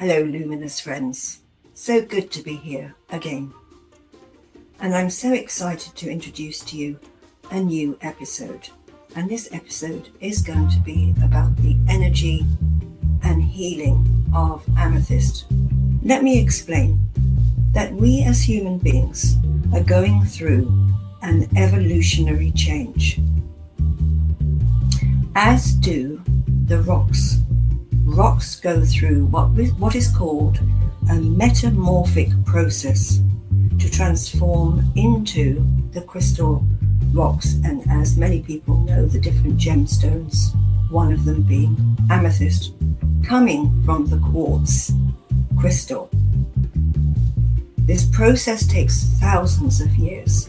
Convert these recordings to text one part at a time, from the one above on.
Hello, luminous friends. So good to be here again. And I'm so excited to introduce to you a new episode. And this episode is going to be about the energy and healing of amethyst. Let me explain that we as human beings are going through an evolutionary change, as do the rocks. Rocks go through what is called a metamorphic process to transform into the crystal rocks, and as many people know, the different gemstones, one of them being amethyst, coming from the quartz crystal. This process takes thousands of years.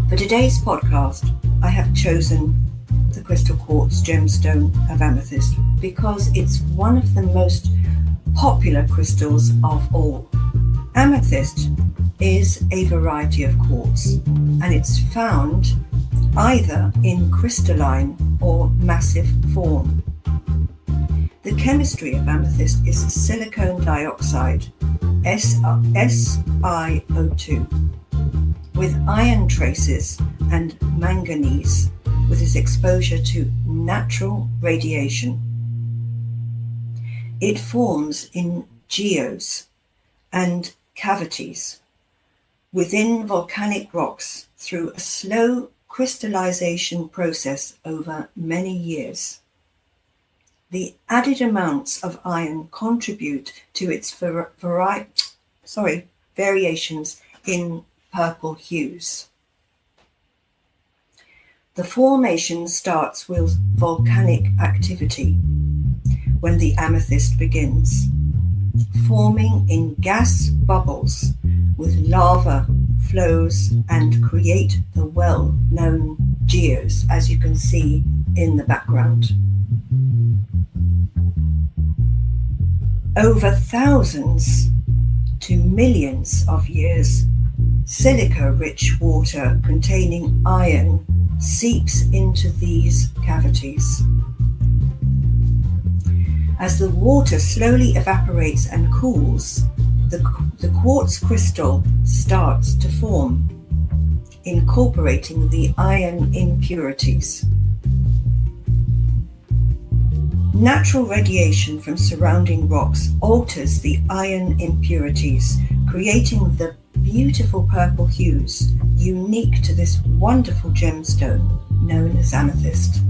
For today's podcast, I have chosen the crystal quartz gemstone of amethyst because it's one of the most popular crystals of all. Amethyst is a variety of quartz, and it's found either in crystalline or massive form. The chemistry of amethyst is silicon dioxide, SiO2, with iron traces and manganese, with its exposure to natural radiation. It forms in geos and cavities within volcanic rocks through a slow crystallization process over many years. The added amounts of iron contribute to its variations in purple hues. The formation starts with volcanic activity when the amethyst begins, forming in gas bubbles with lava flows and create the well-known geos, as you can see in the background. Over thousands to millions of years, silica-rich water containing iron seeps into these cavities. As the water slowly evaporates and cools, the quartz crystal starts to form, incorporating the iron impurities. Natural radiation from surrounding rocks alters the iron impurities, creating the beautiful purple hues unique to this wonderful gemstone known as amethyst.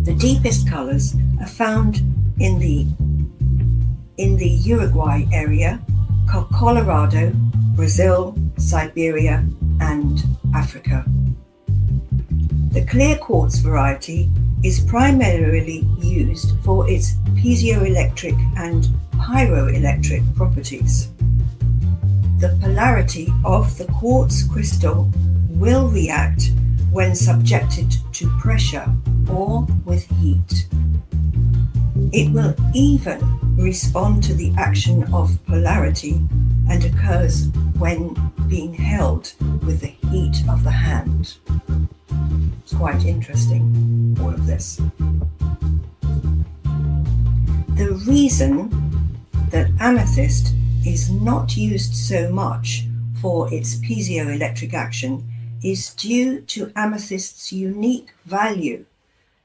The deepest colors are found in the Uruguay area, Colorado, Brazil, Siberia, and Africa. The clear quartz variety is primarily used for its piezoelectric and pyroelectric properties. The polarity of the quartz crystal will react when subjected to pressure or with heat. It will even respond to the action of polarity and occurs when being held with the heat of the hand. It's quite interesting, all of this. The reason that amethyst is not used so much for its piezoelectric action is due to amethyst's unique value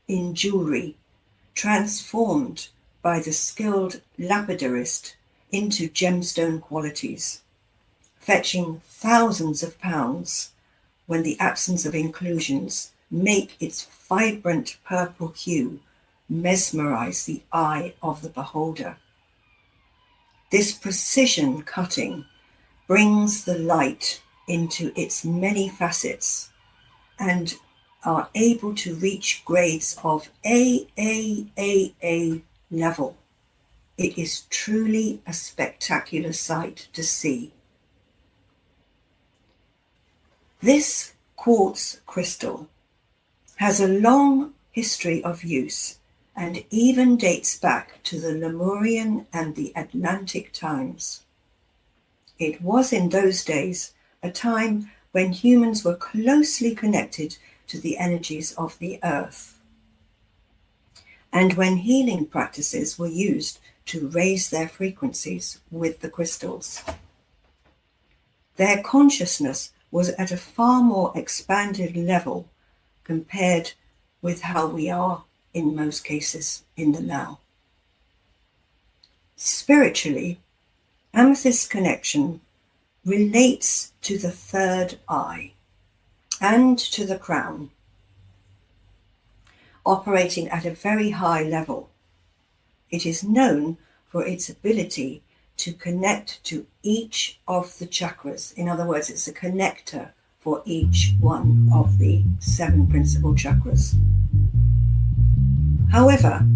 in jewelry, transformed by the skilled lapidarist into gemstone qualities, fetching thousands of pounds when the absence of inclusions make its vibrant purple hue mesmerize the eye of the beholder. This precision cutting brings the light into its many facets and are able to reach grades of AAAA level. It is truly a spectacular sight to see. This quartz crystal has a long history of use and even dates back to the Lemurian and the Atlantic times. It was in those days a time when humans were closely connected to the energies of the earth. and when healing practices were used to raise their frequencies with the crystals. Their consciousness was at a far more expanded level compared with how we are in most cases in the now. Spiritually, Amethyst connection relates to the third eye and to the crown, operating at a very high level. It is known for its ability to connect to each of the chakras. In other words, it's a connector for each one of the 7 principal chakras. However,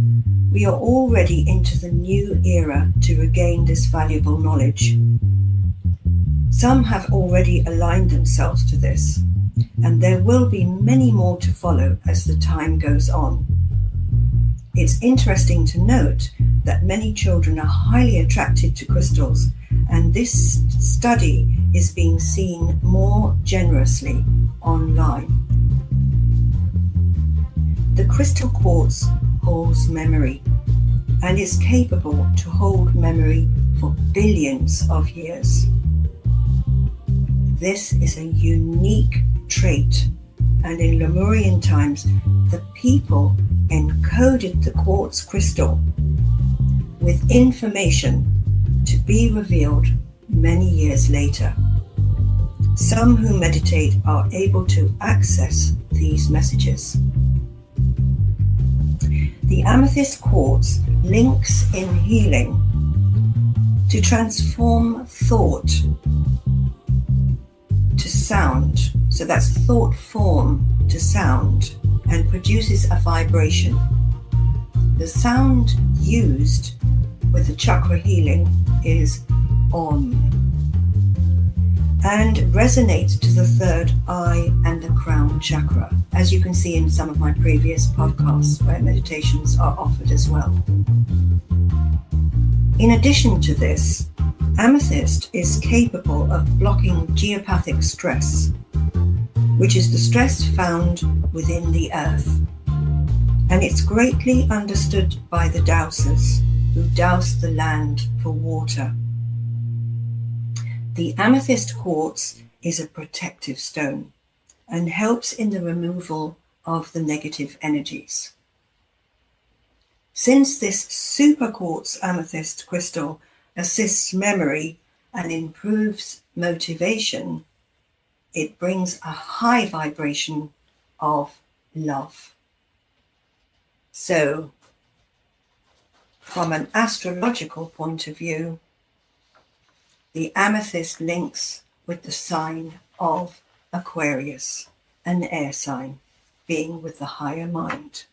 we are already into the new era to regain this valuable knowledge. Some have already aligned themselves to this, and there will be many more to follow as the time goes on. It's interesting to note that many children are highly attracted to crystals, and this study is being seen more generously online. The crystal quartz holds memory and is capable to hold memory for billions of years. This is a unique trait, and in Lemurian times, the people encoded the quartz crystal with information to be revealed many years later. Some who meditate are able to access these messages. The amethyst quartz links in healing to transform thought to sound. So that's thought form to sound, and produces a vibration. The sound used with the chakra healing is Om, and resonates to the third eye and the crown chakra, as you can see in some of my previous podcasts where meditations are offered as well. In addition to this, amethyst is capable of blocking geopathic stress, which is the stress found within the earth. And it's greatly understood by the dowsers who douse the land for water. The amethyst quartz is a protective stone and helps in the removal of the negative energies. Since this super quartz amethyst crystal assists memory and improves motivation, it brings a high vibration of love. So, from an astrological point of view, the amethyst links with the sign of Aquarius, an air sign, being with the higher mind.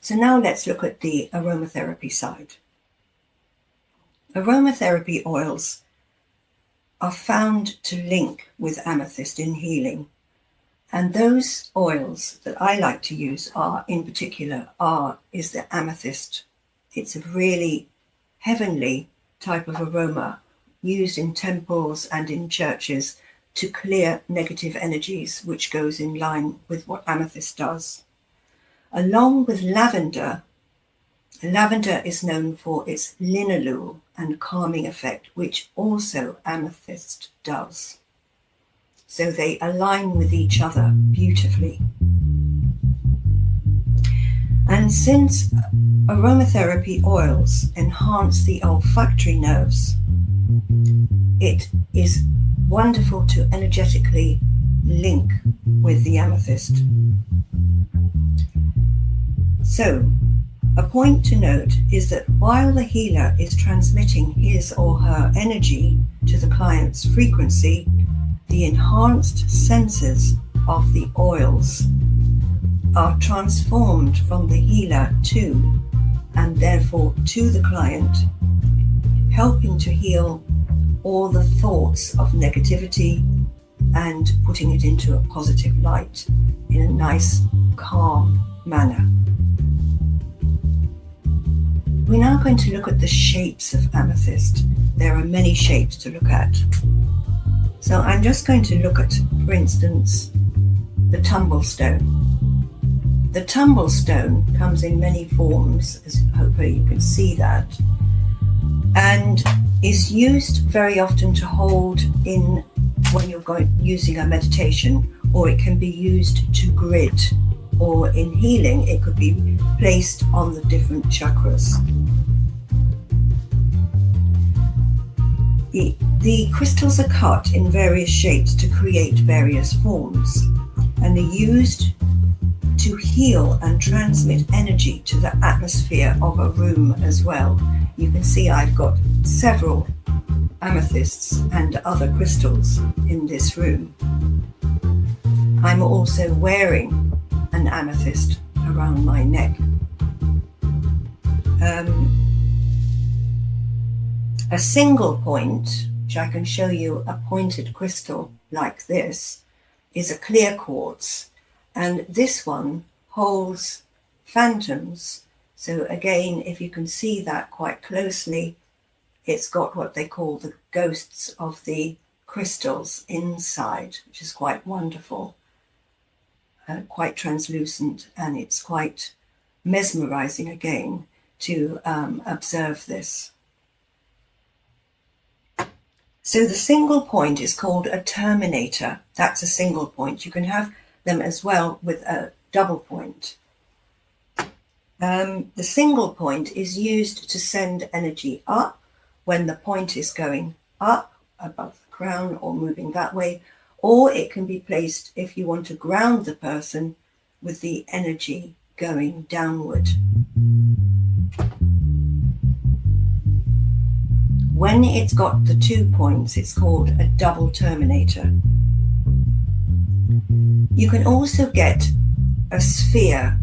So now let's look at the aromatherapy side. Aromatherapy oils are found to link with amethyst in healing, and those oils that I like to use are, in particular, is the amethyst. It's a really heavenly type of aroma used in temples and in churches to clear negative energies, which goes in line with what amethyst does. Along with lavender, lavender is known for its linalool and calming effect, which also amethyst does. So they align with each other beautifully. And since aromatherapy oils enhance the olfactory nerves, it is wonderful to energetically link with the amethyst. So, a point to note is that while the healer is transmitting his or her energy to the client's frequency, the enhanced senses of the oils are transformed from the healer to, and therefore to the client, helping to heal all the thoughts of negativity and putting it into a positive light in a nice, calm manner. We're now going to look at the shapes of amethyst. There are many shapes to look at. So I'm just going to look at, for instance, the tumblestone. The tumble stone comes in many forms, as hopefully you can see that, and is used very often to hold in when you're using a meditation, or it can be used to grid, or in healing it could be placed on the different chakras. The crystals are cut in various shapes to create various forms, and are used to heal and transmit energy to the atmosphere of a room as well. You can see I've got several amethysts and other crystals in this room. I'm also wearing an amethyst around my neck. A single point, which I can show you a pointed crystal like this, is a clear quartz, and this one holds phantoms. So again, if you can see that quite closely, it's got what they call the ghosts of the crystals inside, which is quite wonderful, quite translucent, and it's quite mesmerizing again to observe this. So the single point is called a terminator. That's a single point. You can have them as well with a double point. The single point is used to send energy up when the point is going up above the crown or moving that way, or it can be placed if you want to ground the person with the energy going downward. When it's got the 2 points, it's called a double terminator. You can also get a sphere.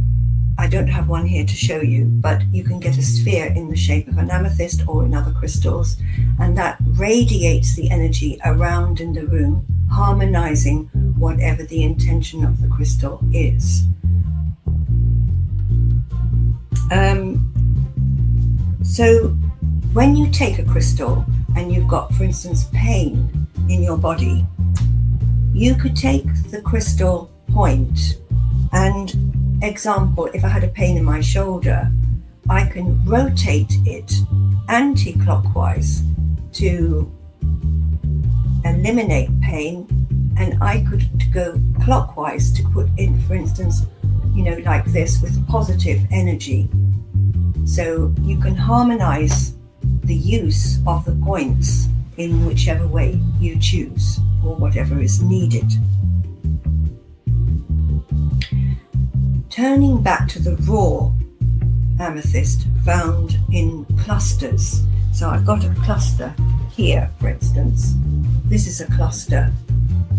I don't have one here to show you, but you can get a sphere in the shape of an amethyst or in other crystals, and that radiates the energy around in the room, harmonizing whatever the intention of the crystal is. So when you take a crystal and you've got, for instance, pain in your body, you could take the crystal point and, example, if I had a pain in my shoulder, I can rotate it anti-clockwise to eliminate pain, and I could go clockwise to put in, for instance, like this, with positive energy. So you can harmonize the use of the points in whichever way you choose, or whatever is needed. Turning back to the raw amethyst found in clusters. So I've got a cluster here, for instance. This is a cluster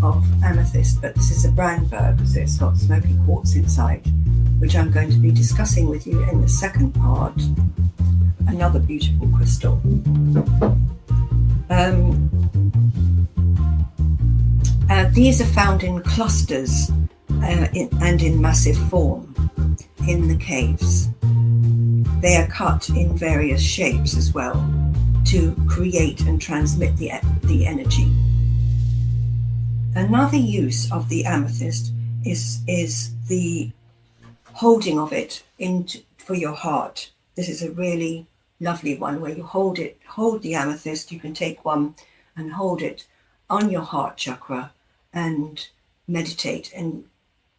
of amethyst, but this is a Brandberg, so it's got smoky quartz inside, which I'm going to be discussing with you in the second part. Another beautiful crystal. These are found in clusters and in massive form in the caves. They are cut in various shapes as well to create and transmit the energy. Another use of the amethyst is the holding of it for your heart. This is a really lovely one where you hold the amethyst. You can take one and hold it on your heart chakra and meditate and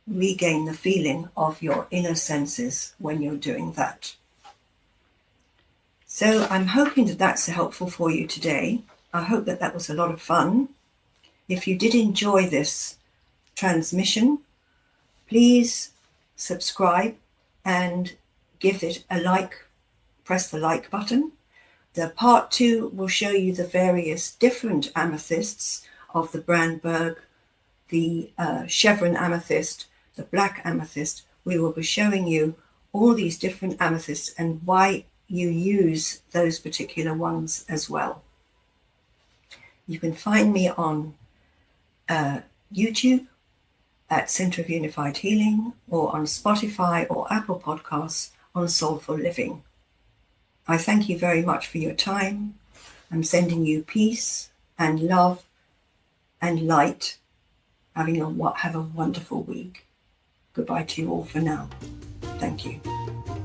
regain the feeling of your inner senses when you're doing that. So I'm hoping that that's helpful for you today. I hope that was a lot of fun. If you did enjoy this transmission, please subscribe and give it a like. Press the like button. The part 2 will show you the various different amethysts of the Brandberg, the chevron amethyst, the black amethyst. We will be showing you all these different amethysts and why you use those particular ones as well. You can find me on YouTube at Center of Unified Healing, or on Spotify or Apple Podcasts on Soulful Living. I thank you very much for your time. I'm sending you peace and love and light. Have a wonderful week. Goodbye to you all for now. Thank you.